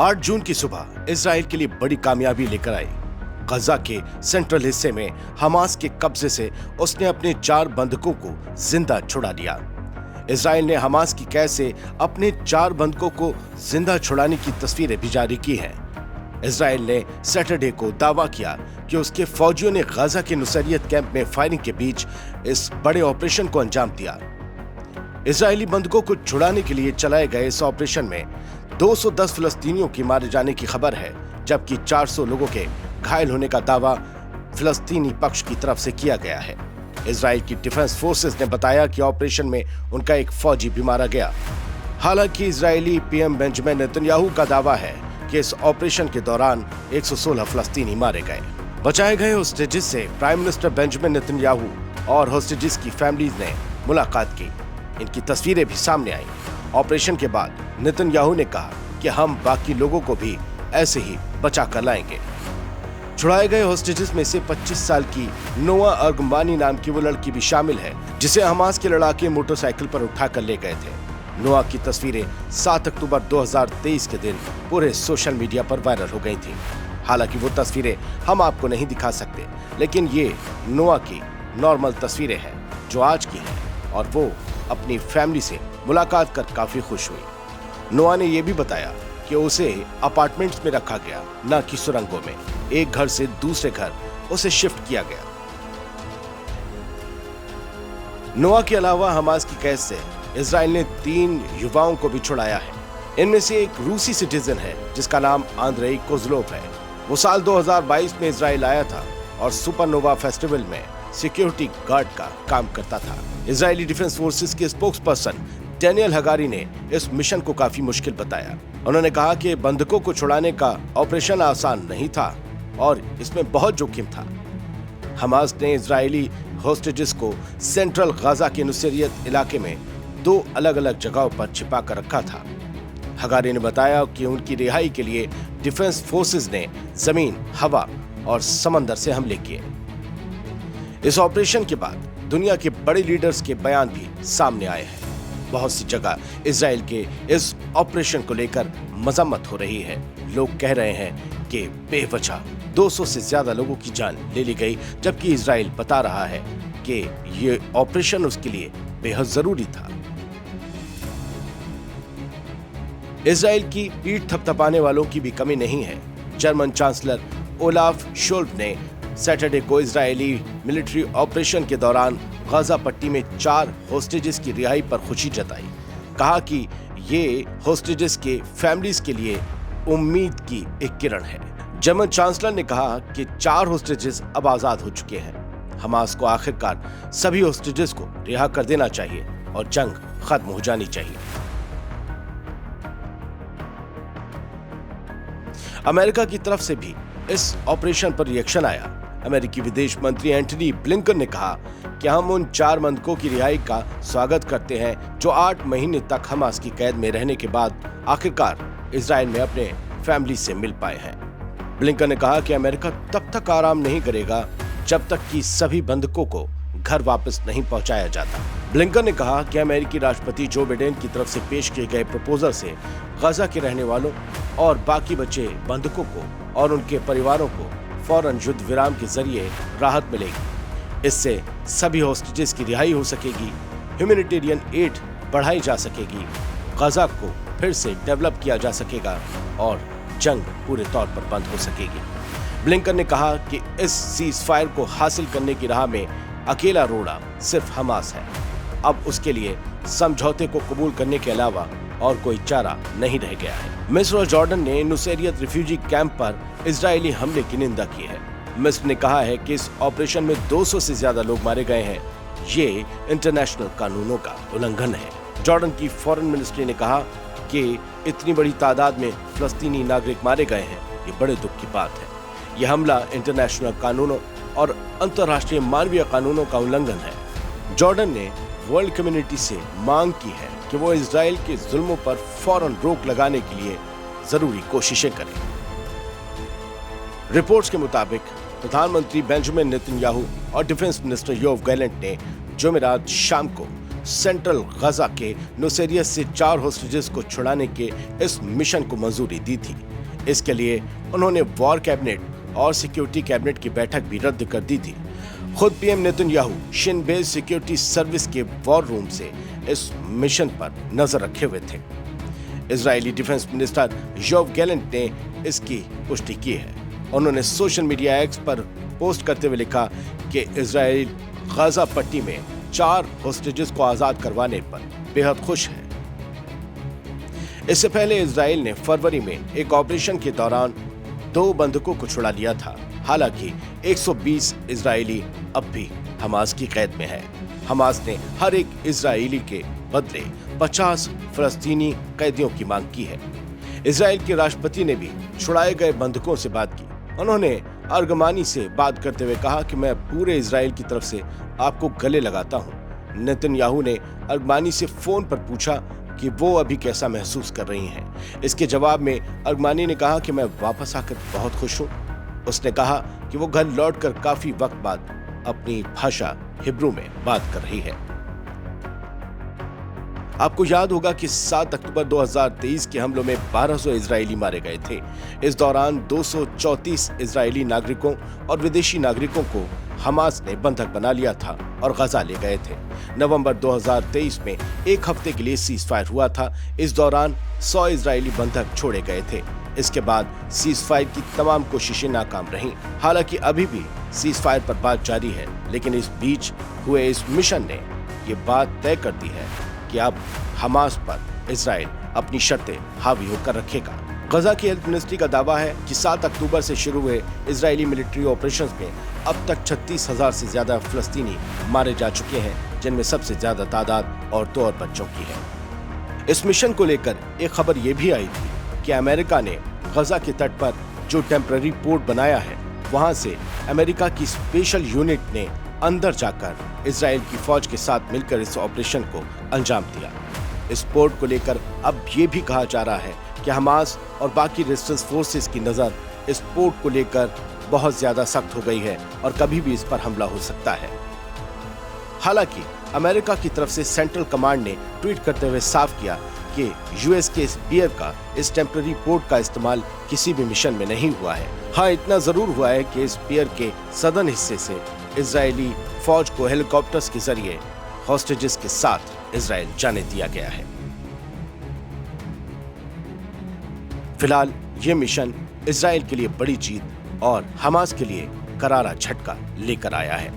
8 जून की सुबह इजराइल के लिए बड़ी कामयाबी लेकर आई। गजा के सेंट्रल हिस्से में हमास के कब्जे से उसने अपने 4 बंधकों को जिंदा छुड़ा लिया। इजराइल ने हमास की कैद से अपने 4 बंधकों को जिंदा छुड़ाने की तस्वीरें भी जारी की हैं। इजराइल ने सैटरडे को दावा किया कि उसके फौजियों ने गजा के नुसैरियत कैंप में फायरिंग के बीच इस बड़े ऑपरेशन को अंजाम दिया। इजरायली बंधकों को छुड़ाने के लिए चलाए गए इस ऑपरेशन में 210 फिलिस्तीनियों की मारे जाने की खबर है, जबकि 400 लोगों के घायल होने का दावा फिलिस्तीनी पक्ष की तरफ से किया गया है। इजराइल की डिफेंस फोर्सेस ने बताया कि ऑपरेशन में उनका एक फौजी भी मारा गया। हालांकि इजरायली पीएम बेंजामिन नेतन्याहू का दावा है कि इस ऑपरेशन के दौरान 116 फिलिस्तीनी मारे गए। बचाए गए होस्टेजेस से प्राइम मिनिस्टर बेंजामिन नेतन्याहू और होस्टेजेस की फैमिलीज ने मुलाकात की। इनकी तस्वीरें भी सामने आई। ऑपरेशन के बाद नेतन्याहू ने कहा कि हम बाकी लोगों को भी ऐसे ही बचा कर लाएंगे। छुड़ाए गए होस्टेजेस में से 25 साल की नोआ अर्गमानी नाम की वो लड़की भी शामिल है, जिसे हमास के लड़ाके मोटरसाइकिल पर उठाकर ले गए थे। नोआ की तस्वीरें 7 अक्टूबर 2023 के दिन पूरे सोशल मीडिया पर वायरल हो गई थी। हालांकि वो तस्वीरें हम आपको नहीं दिखा सकते, लेकिन ये नोआ की नॉर्मल तस्वीरें हैं जो आज की हैं, और वो अपनी फैमिली से मुलाकात कर काफी खुश हुई। नोआ ने यह भी बताया कि उसे अपार्टमेंट्स में रखा गया, न कि सुरंगों में। एक घर से दूसरे घर उसे शिफ्ट किया गया। नोआ के अलावा हमास की कैद से इजराइल ने 3 युवाओं को भी छुड़ाया है। इनमें से एक रूसी सिटीजन है जिसका नाम आंद्रेई कोज़लोव है। वो साल 2022 में इजराइल आया था और सुपरनोवा फेस्टिवल में सिक्योरिटी गार्ड का काम करता था। इजरायली डिफेंस फोर्सेस के स्पोक्सपर्सन डैनियल हगारी ने इस मिशन को काफी मुश्किल बताया। उन्होंने कहा कि बंधकों को छुड़ाने का ऑपरेशन आसान नहीं था और इसमें बहुत जोखिम था। हमास ने इजरायली होस्टेजेस को सेंट्रल गजा के नुसैरियत इलाके में 2 अलग-अलग जगहों पर छिपा कर रखा था। हगारी ने बताया कि उनकी रिहाई के लिए डिफेंस फोर्सेस ने जमीन, हवा और समंदर से हमले किए। इस ऑपरेशन के बाद दुनिया के बड़े लीडर्स के बयान भी सामने आए हैं। बहुत सी जगह इजराइल के इस ऑपरेशन को लेकर मजम्मत हो रही है। लोग कह रहे हैं कि बेवजह 200 से ज्यादा लोगों की जान ले ली गई, जबकि इजराइल बता रहा है कि ये ऑपरेशन उसके लिए बेहद जरूरी था। इजराइल की पीठ थपथपाने वालों की भी कमी नहीं है। जर्मन चांसलर ओलाफ शोल्ज ने सैटरडे को इजरायली मिलिट्री ऑपरेशन के दौरान गजा पट्टी में 4 होस्टेजेस की रिहाई पर खुशी जताई। कहा कि ये होस्टेजेस के फैमिलीज के लिए उम्मीद की एक किरण है। जर्मन चांसलर ने कहा कि 4 होस्टेजेस अब आजाद हो चुके हैं। हमास को आखिरकार सभी होस्टेजेस को रिहा कर देना चाहिए और जंग खत्म हो जानी चाहिए। अमेरिका की तरफ से भी इस ऑपरेशन पर रिएक्शन आया। अमेरिकी विदेश मंत्री एंटनी ब्लिंकन ने कहा कि हम उन 4 बंधकों की रिहाई का स्वागत करते हैं जो 8 महीने तक हमास की कैद में रहने के बाद आखिरकार इजराइल में अपने फैमिली से मिल पाए हैं। ब्लिंकन ने कहा कि अमेरिका तब तक आराम नहीं करेगा जब तक कि सभी बंधकों को घर वापस नहीं पहुंचाया जाता। ब्लिंकन ने कहा कि अमेरिकी राष्ट्रपति जो बाइडेन की तरफ से पेश किए गए प्रपोजल से गजा के रहने वालों और बाकी बचे बंधकों को और उनके परिवारों को फौरन युद्ध विराम के जरिए राहत मिलेगी। इससे सभी होस्टेजेस की रिहाई हो सकेगी, ह्यूमैनिटेरियन एड बढ़ाई जा सकेगी, गजा को फिर से डेवलप किया जा सकेगा और जंग पूरे तौर पर बंद हो सकेगी। ब्लिंकन ने कहा कि इस सीज फायर को हासिल करने की राह में अकेला रोड़ा सिर्फ हमास है। अब उसके लिए समझौते को कबूल करने के अलावा और कोई चारा नहीं रह गया है। मिस्र और जॉर्डन ने नुसैरियत रिफ्यूजी कैंप पर इजरायली हमले की निंदा की है। मिस्र ने कहा है कि इस ऑपरेशन में 200 से ज्यादा लोग मारे गए हैं। ये इंटरनेशनल कानूनों का उल्लंघन है। जॉर्डन की फॉरेन मिनिस्ट्री ने कहा कि इतनी बड़ी तादाद में फलस्तीनी नागरिक मारे गए हैं, ये बड़े दुख की बात है। यह हमला इंटरनेशनल कानूनों और अंतर्राष्ट्रीय मानवीय कानूनों का उल्लंघन है। जॉर्डन ने वर्ल्ड कम्युनिटी से मांग की है कि वो इजराइल के जुल्मों पर फौरन रोक लगाने के लिए जरूरी कोशिशें करें। रिपोर्ट्स के मुताबिक प्रधानमंत्री बेंजामिन नेतन्याहू और डिफेंस मिनिस्टर योव गैलेंट ने जुमेरात शाम को सेंट्रल गजा के नुसैरियत से 4 होस्टेजेस को छुड़ाने के इस मिशन को मंजूरी दी थी। इसके लिए उन्होंने वॉर कैबिनेट और सिक्योरिटी कैबिनेट की बैठक भी रद्द कर दी थी। खुद पीएम नेतन्याहू शिन बेत सिक्योरिटी सर्विस के वॉर रूम से इस मिशन पर नजर रखे हुए थे। Israeli defence minister Yoav Gallant ने इसकी पुष्टि की है। उन्होंने सोशल मीडिया एक्स पर पोस्ट करते हुए लिखा कि इजराइल गाजा पट्टी में 4 होस्टेजेस को आजाद करवाने पर बेहद खुश है। इससे पहले इजराइल ने फरवरी में एक ऑपरेशन के दौरान 2 बंधकों को छुड़ा लिया था। हालांकि 120 इजरायली अब भी हमास की कैद में है। हमास ने हर एक इजरायली के बदले 50 फलस्तीनी कैदियों की मांग की है। इजराइल के राष्ट्रपति ने भी छुड़ाए गए बंधकों से बात की। उन्होंने अर्गमानी से बात करते हुए कहा कि मैं पूरे इजराइल की तरफ से आपको गले लगाता हूं। नेतन्याहू ने अर्गमानी से फोन पर पूछा कि वो अभी कैसा महसूस कर रही हैं। इसके जवाब में अर्गमानी ने कहा कि मैं वापस आकर बहुत खुश हूं। उसने कहा कि वो घर लौटकर काफी वक्त बाद अपनी भाषा हिब्रू में बात कर रही है। आपको याद होगा कि 7 अक्टूबर 2023 के हमलों में 1200 इजरायली मारे गए थे। इस दौरान 234 इजरायली नागरिकों और विदेशी नागरिकों को हमास ने बंधक बना लिया था और गजा ले गए थे। नवंबर 2023 में 1 हफ्ते के लिए सीज फायर हुआ था। इस दौरान 100 इजरायली बंधक छोड़े गए थे। इसके बाद सीज फायर की तमाम कोशिशें नाकाम रहीं। हालांकि अभी भी सीज फायर पर बात जारी है, लेकिन इस बीच हुए इस मिशन ने ये बात तय कर दी है कि अब हमास पर इजराइल अपनी शर्तें हावी होकर रखेगा। गजा की हेल्थ मिनिस्ट्री का दावा है कि 7 अक्टूबर से शुरू हुए इजरायली मिलिट्री ऑपरेशंस में अब तक 36,000 से ज्यादा फलस्तीनी मारे जा चुके हैं, जिनमें सबसे ज्यादा तादाद औरतों और बच्चों की है। इस मिशन को लेकर एक खबर ये भी आई थी कि अमेरिका ने गजा के तट पर जो टेम्पररी पोर्ट बनाया है, वहां से अमेरिका की स्पेशल यूनिट ने अंदर जाकर इजराइल की फौज के साथ मिलकर इस ऑपरेशन को अंजाम दिया। इस पोर्ट को लेकर अब ये भी कहा जा रहा है कि हमास और बाकी रेजिस्टेंस फोर्सेस की नजर इस पोर्ट को लेकर बहुत ज्यादा सख्त हो गई है और कभी भी इस पर हमला हो सकता है। हालांकि अमेरिका की तरफ से सेंट्रल कमांड ने ट्वीट करते हुए साफ किया कि यूएस के स्पीयर का इस टेम्पररी पोर्ट का इस्तेमाल किसी भी मिशन में नहीं हुआ है। हाँ, इतना जरूर हुआ है कि स्पीयर के सदर्न हिस्से से इजरायली फौज को हेलीकॉप्टर्स के जरिए हॉस्टेजेस के साथ इजराइल जाने दिया गया है। फिलहाल ये मिशन इजराइल के लिए बड़ी जीत और हमास के लिए करारा झटका लेकर आया है।